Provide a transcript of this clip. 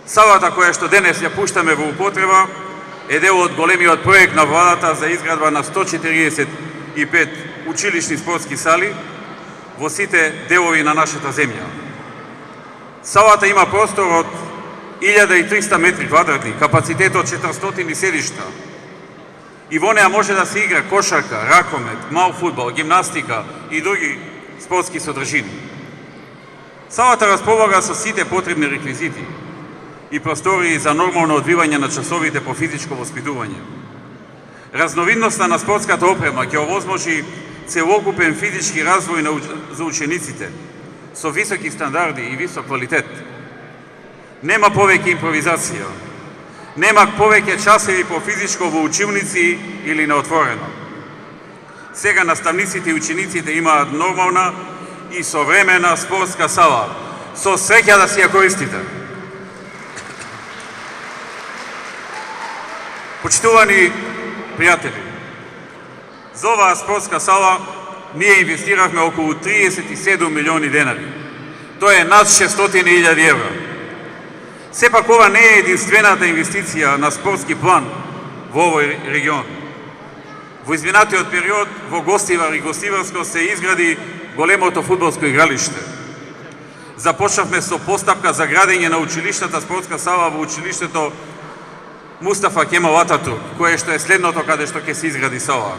Салата која што денес ја пуштаме во употреба е дел од големиот проект на владата за изградба на 145 училишни спортски сали во сите делови на нашата земја. Салата има простор од 1300 метри квадратни, капацитет од 400 седишта. И во неа може да се игра кошарка, ракомет, мал фудбал, гимнастика и други спортски содржини. Салата располага со сите потребни реквизити и простори за нормално одвивање на часовите по физичко воспитување. Разновидноста на спортската опрема ќе овозможи целокупен физички развој за учениците со високи стандарди и висок квалитет. Нема повеќе импровизација, нема повеќе часови по физичко во училници или на отворено. Сега наставниците и учениците имаат нормална и современа спортска сала. Со среќа да си ја користите. Почитувани пријатели, за оваа спортска сала ние инвестиравме околу 37 милиони денари. Тоа е над 600.000 евра. Сепак ова не е единствената инвестиција на спортски план во овој регион. Во изминатиот период во Гостивар и Гостиварско се изгради големото фудбалско игралиште. Започнавме со постапка за градење на училишната спортска сала во училиштето Мустафа Кемал Ататурк, кое што е следното каде што ќе се изгради сала.